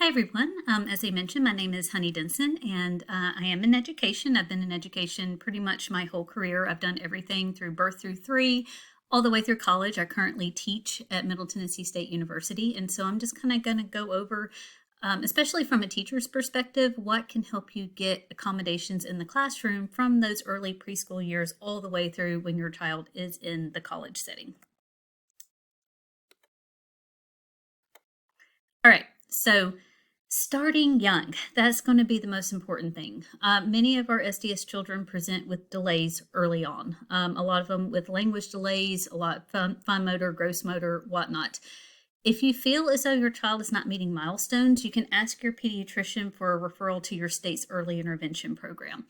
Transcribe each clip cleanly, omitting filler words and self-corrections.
Hi, everyone. As I mentioned, my name is Honey Denson, and I am in education. I've been in education pretty much my whole career. I've done everything through birth through three, all the way through college. I currently teach at Middle Tennessee State University, and so I'm just kind of going to go over, especially from a teacher's perspective, what can help you get accommodations in the classroom from those early preschool years all the way through when your child is in the college setting. All right, so starting young, that's going to be the most important thing. Many of our SDS children present with delays early on. A lot of them with language delays, a lot of fine motor, gross motor, whatnot. If you feel as though your child is not meeting milestones, you can ask your pediatrician for a referral to your state's early intervention program.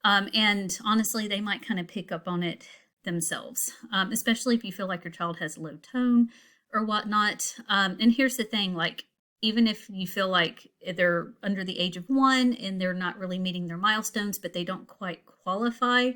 And honestly, they might kind of pick up on it themselves, especially if you feel like your child has a low tone or whatnot. And here's the thing, like, even if you feel like they're under the age of 1 and they're not really meeting their milestones, but they don't quite qualify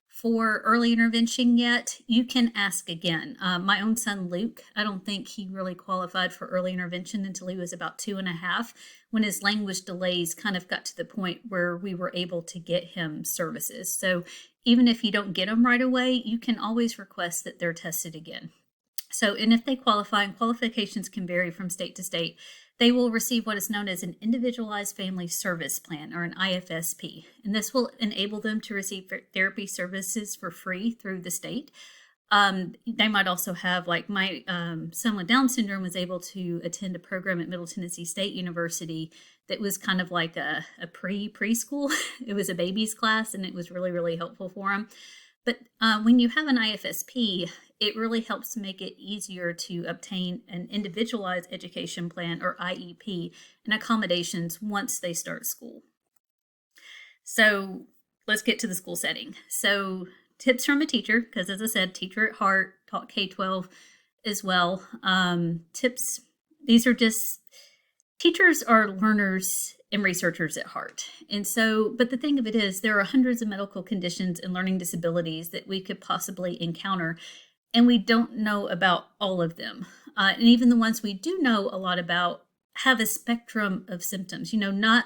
for early intervention yet, you can ask again. My own son, Luke, I don't think he really qualified for early intervention until he was about 2.5, when his language delays kind of got to the point where we were able to get him services. So even if you don't get them right away, you can always request that they're tested again. So, and if they qualify, and qualifications can vary from state to state, they will receive what is known as an Individualized Family Service Plan, or an IFSP. And this will enable them to receive therapy services for free through the state. They might also have, like my son with Down syndrome was able to attend a program at Middle Tennessee State University that was kind of like a preschool. It was a baby's class, and it was really, really helpful for him. But when you have an IFSP, it really helps make it easier to obtain an individualized education plan, or IEP, and accommodations once they start school. So let's get to the school setting. So tips from a teacher, because as I said, teacher at heart, taught K-12 as well. Tips, these are just, teachers are learners and researchers at heart. And so, but the thing of it is, there are hundreds of medical conditions and learning disabilities that we could possibly encounter, and we don't know about all of them. And even the ones we do know a lot about have a spectrum of symptoms, not,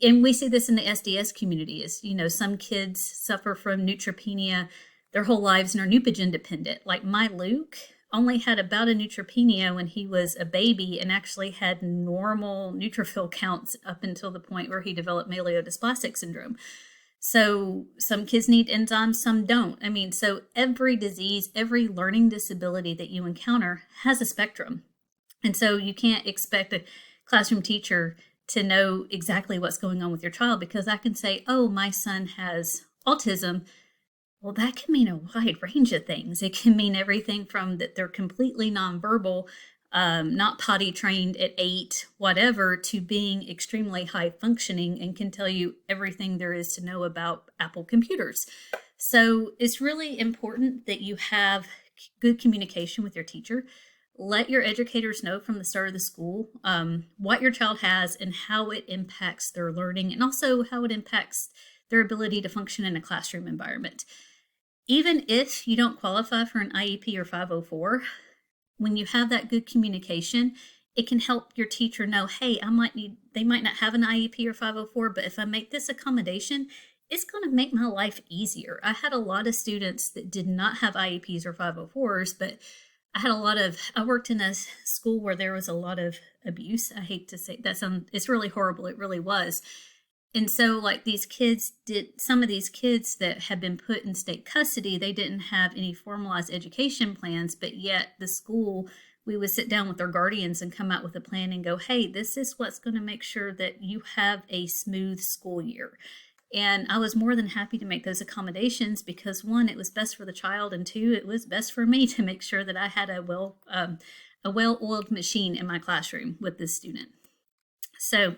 and we see this in the SDS community is, some kids suffer from neutropenia their whole lives and are Neupogen dependent. Like my Luke only had about a neutropenia when he was a baby and actually had normal neutrophil counts up until the point where he developed myelodysplastic syndrome. So some kids need enzymes, some don't. I mean, so every disease, every learning disability that you encounter has a spectrum. And so you can't expect a classroom teacher to know exactly what's going on with your child, because I can say, oh, my son has autism. Well, that can mean a wide range of things. It can mean everything from that they're completely nonverbal, not potty trained at 8, whatever, to being extremely high functioning and can tell you everything there is to know about Apple computers. So it's really important that you have good communication with your teacher. Let your educators know from the start of the school what your child has and how it impacts their learning, and also how it impacts their ability to function in a classroom environment. Even if you don't qualify for an IEP or 504, when you have that good communication, it can help your teacher know, hey, they might not have an IEP or 504, but if I make this accommodation, it's going to make my life easier. I had a lot of students that did not have IEPs or 504s, but I worked in a school where there was a lot of abuse. I hate to say that, it's really horrible. It really was. And so, like, some of these kids that had been put in state custody, they didn't have any formalized education plans, but yet the school, we would sit down with their guardians and come out with a plan and go, hey, this is what's going to make sure that you have a smooth school year. And I was more than happy to make those accommodations because, 1, it was best for the child, and 2, it was best for me to make sure that I had a well-oiled machine in my classroom with this student. So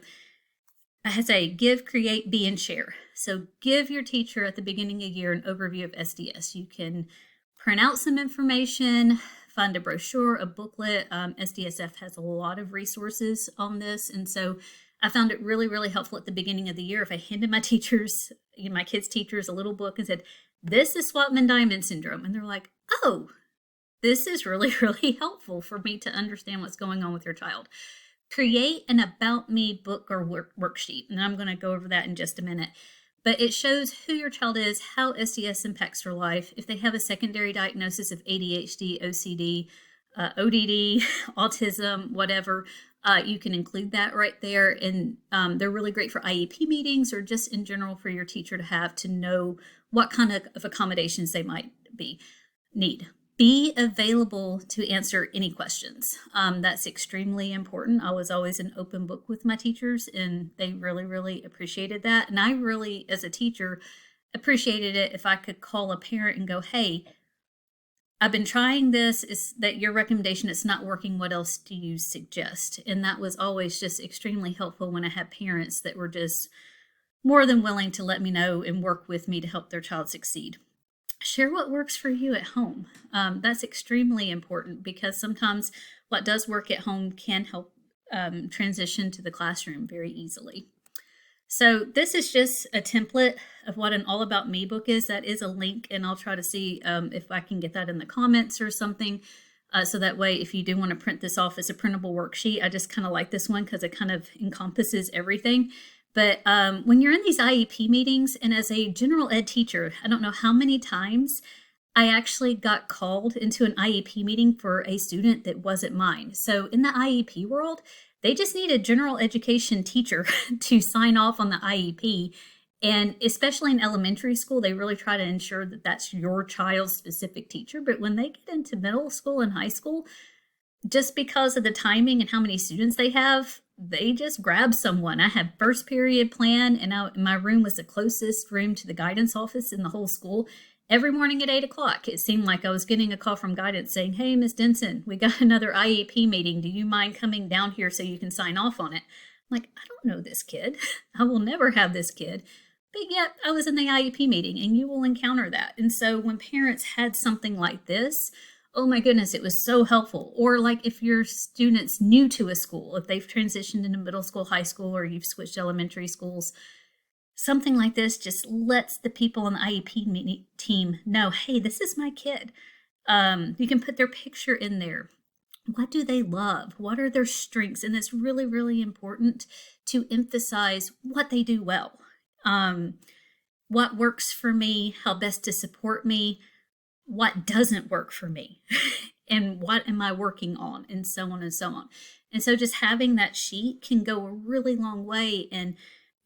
I say give, create, be, and share. So give your teacher at the beginning of the year an overview of SDS. You can print out some information, find a brochure, a booklet. SDSF has a lot of resources on this. And so I found it really, really helpful at the beginning of the year if I handed my teachers, my kids' teachers, a little book and said, this is Swatman-Diamond syndrome. And they're like, oh, this is really, really helpful for me to understand what's going on with your child. create an About Me book or worksheet. And I'm going to go over that in just a minute. But it shows who your child is, how SDS impacts their life, if they have a secondary diagnosis of ADHD, OCD, ODD, autism, whatever. You can include that right there. And they're really great for IEP meetings or just in general for your teacher to have to know what kind of accommodations they might need. Be available to answer any questions. That's extremely important. I was always an open book with my teachers, and they really, really appreciated that. And I really, as a teacher, appreciated it if I could call a parent and go, hey, I've been trying this. Is that your recommendation? It's not working. What else do you suggest? And that was always just extremely helpful when I had parents that were just more than willing to let me know and work with me to help their child succeed. Share what works for you at home. That's extremely important because sometimes what does work at home can help transition to the classroom very easily. So this is just a template of what an All About Me book is. That is a link, and I'll try to see if I can get that in the comments or something. So that way, if you do want to print this off as a printable worksheet, I just kind of like this one because it kind of encompasses everything. But when you're in these IEP meetings, and as a general ed teacher, I don't know how many times I actually got called into an IEP meeting for a student that wasn't mine. So in the IEP world, they just need a general education teacher to sign off on the IEP. And especially in elementary school, they really try to ensure that that's your child's specific teacher. But when they get into middle school and high school, just because of the timing and how many students they have, they just grab someone. I had first period plan, and my room was the closest room to the guidance office in the whole school. Every morning at 8 o'clock, it seemed like I was getting a call from guidance saying, hey, Ms. Denson, we got another IEP meeting. Do you mind coming down here so you can sign off on it? I'm like, I don't know this kid. I will never have this kid. But yet I was in the IEP meeting, and you will encounter that. And so when parents had something like this, oh my goodness, it was so helpful. Or like if your student's new to a school, if they've transitioned into middle school, high school, or you've switched elementary schools, something like this just lets the people on the IEP team know, hey, this is my kid. You can put their picture in there. What do they love? What are their strengths? And it's really, really important to emphasize what they do well. What works for me, how best to support me, what doesn't work for me, and what am I working on, and so on and so on. And so just having that sheet can go a really long way in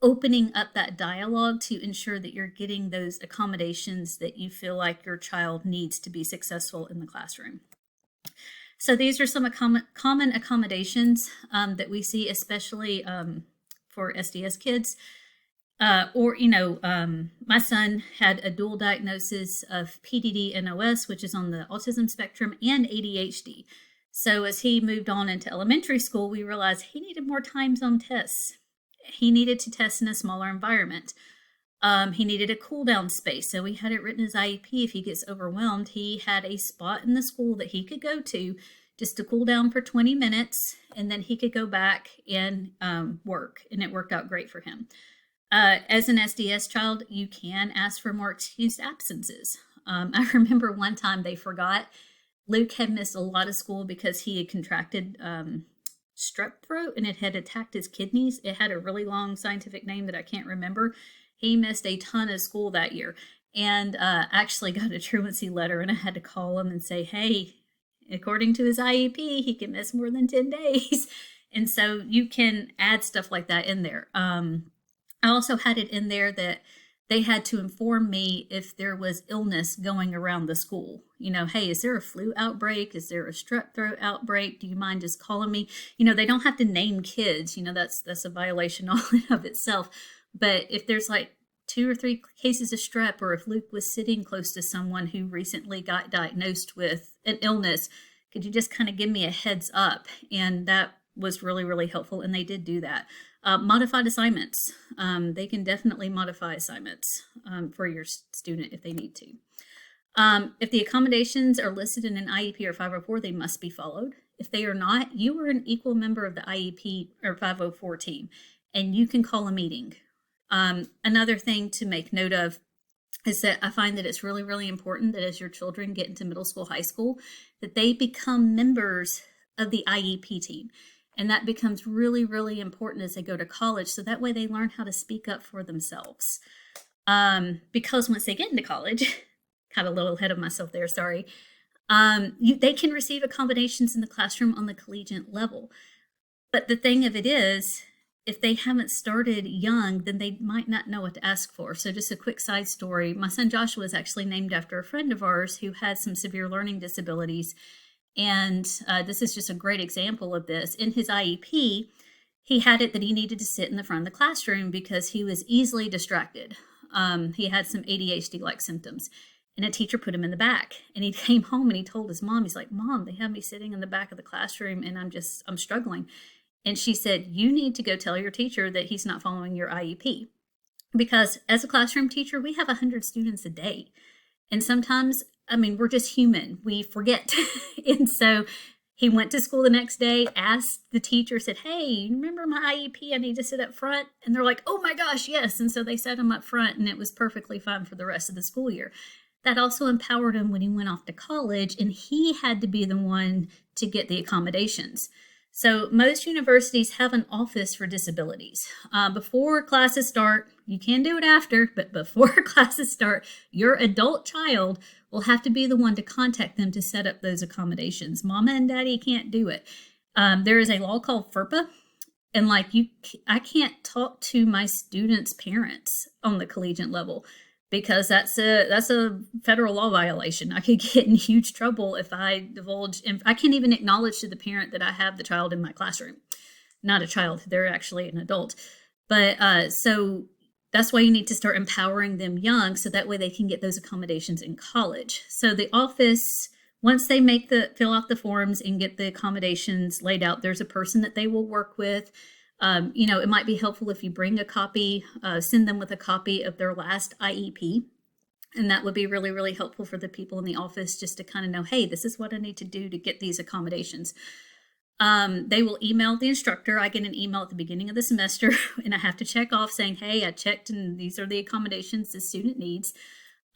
opening up that dialogue to ensure that you're getting those accommodations that you feel like your child needs to be successful in the classroom. So these are some common accommodations that we see, especially for SDS kids. My son had a dual diagnosis of PDD and OS, which is on the autism spectrum, and ADHD. So as he moved on into elementary school, we realized he needed more time zone tests. He needed to test in a smaller environment. He needed a cool down space. So we had it written as IEP. If he gets overwhelmed, he had a spot in the school that he could go to just to cool down for 20 minutes, and then he could go back and work. And it worked out great for him. As an SDS child, you can ask for more excused absences. I remember one time they forgot. Luke had missed a lot of school because he had contracted strep throat, and it had attacked his kidneys. It had a really long scientific name that I can't remember. He missed a ton of school that year, and actually got a truancy letter, and I had to call him and say, hey, according to his IEP, he can miss more than 10 days. And so you can add stuff like that in there. I also had it in there that they had to inform me if there was illness going around the school. Hey, is there a flu outbreak? Is there a strep throat outbreak? Do you mind just calling me? They don't have to name kids. That's a violation all of itself. But if there's like 2 or 3 cases of strep, or if Luke was sitting close to someone who recently got diagnosed with an illness, could you just kind of give me a heads up? And that was really, really helpful. And they did do that. Modified assignments. They can definitely modify assignments for your student if they need to. If the accommodations are listed in an IEP or 504, they must be followed. If they are not, you are an equal member of the IEP or 504 team, and you can call a meeting. Another thing to make note of is that I find that it's really, really important that as your children get into middle school, high school, that they become members of the IEP team. And that becomes really, really important as they go to college. So that way they learn how to speak up for themselves. Because once they get into college, kind of a little ahead of myself there, sorry, they can receive accommodations in the classroom on the collegiate level. But the thing of it is, if they haven't started young, then they might not know what to ask for. So just a quick side story. My son Joshua is actually named after a friend of ours who had some severe learning disabilities. And this is just a great example of this. In his IEP, he had it that he needed to sit in the front of the classroom because he was easily distracted. He had some ADHD-like symptoms. And a teacher put him in the back. And he came home and he told his mom, he's like, Mom, they have me sitting in the back of the classroom and I'm struggling. And she said, you need to go tell your teacher that he's not following your IEP. Because as a classroom teacher, we have 100 students a day. And sometimes, we're just human. We forget. And so he went to school the next day, asked the teacher, said, hey, you remember my IEP? I need to sit up front. And they're like, oh my gosh, yes. And so they set him up front and it was perfectly fine for the rest of the school year. That also empowered him when he went off to college, and he had to be the one to get the accommodations. So most universities have an office for disabilities. Before classes start, you can do it after, but before classes start, your adult child will have to be the one to contact them to set up those accommodations. Mama and daddy can't do it. There is a law called FERPA, and I can't talk to my students' parents on the collegiate level, because that's a federal law violation. I could get in huge trouble if I divulge. I can't even acknowledge to the parent that I have the child in my classroom. Not a child, they're actually an adult. But so that's why you need to start empowering them young, so that way they can get those accommodations in college. So the office, once they fill out the forms and get the accommodations laid out, there's a person that they will work with. It might be helpful if you bring a copy, send them with a copy of their last IEP. And that would be really, really helpful for the people in the office, just to kind of know, hey, this is what I need to do to get these accommodations. They will email the instructor. I get an email at the beginning of the semester and I have to check off saying, hey, I checked and these are the accommodations the student needs.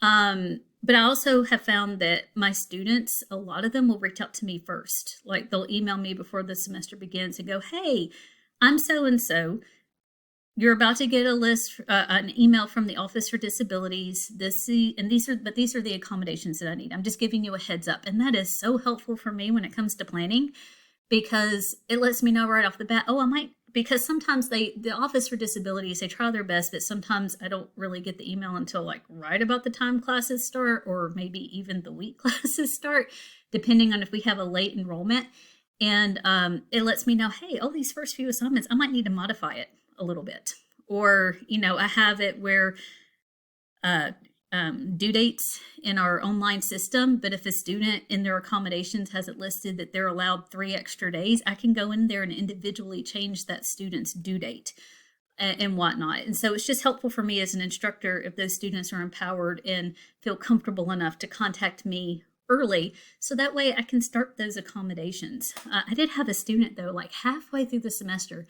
But I also have found that my students, a lot of them will reach out to me first. Like they'll email me before the semester begins and go, hey, I'm so-and-so. You're about to get a list, an email from the Office for Disabilities. These are the accommodations that I need. I'm just giving you a heads up. And that is so helpful for me when it comes to planning, because it lets me know right off the bat, because sometimes the Office for Disabilities, they try their best, but sometimes I don't really get the email until right about the time classes start, or maybe even the week classes start, depending on if we have a late enrollment. And it lets me know, hey, these first few assignments, I might need to modify it a little bit. Or, I have it where due dates in our online system, but if a student in their accommodations has it listed that they're allowed 3 extra days, I can go in there and individually change that student's due date and whatnot. And so it's just helpful for me as an instructor if those students are empowered and feel comfortable enough to contact me early, so that way I can start those accommodations. I did have a student though, halfway through the semester,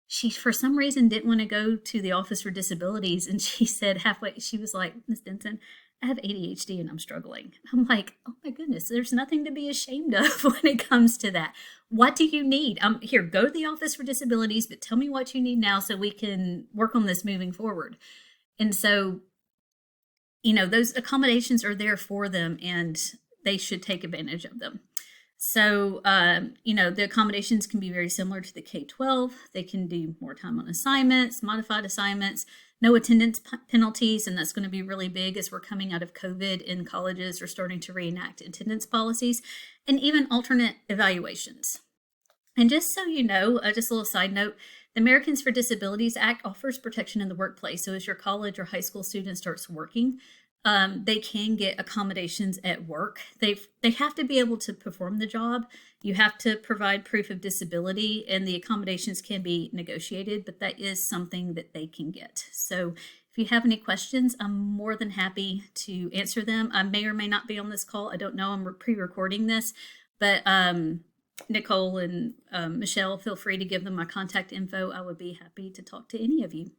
she for some reason didn't want to go to the Office for Disabilities, and she said she was like, Miss Denson, I have ADHD and I'm struggling. I'm like, oh my goodness, there's nothing to be ashamed of when it comes to that. What do you need? Here, go to the Office for Disabilities, but tell me what you need now so we can work on this moving forward. And so, those accommodations are there for them, and they should take advantage of them. So, the accommodations can be very similar to the K-12. They can do more time on assignments, modified assignments, no attendance penalties, and that's going to be really big as we're coming out of COVID and colleges are starting to reenact attendance policies, and even alternate evaluations. And just so you know, just a little side note, the Americans for Disabilities Act offers protection in the workplace. So as your college or high school student starts working, they can get accommodations at work. They have to be able to perform the job. You have to provide proof of disability, and the accommodations can be negotiated, but that is something that they can get. So if you have any questions, I'm more than happy to answer them. I may or may not be on this call. I don't know. I'm pre-recording this, but Nicole and Michelle, feel free to give them my contact info. I would be happy to talk to any of you.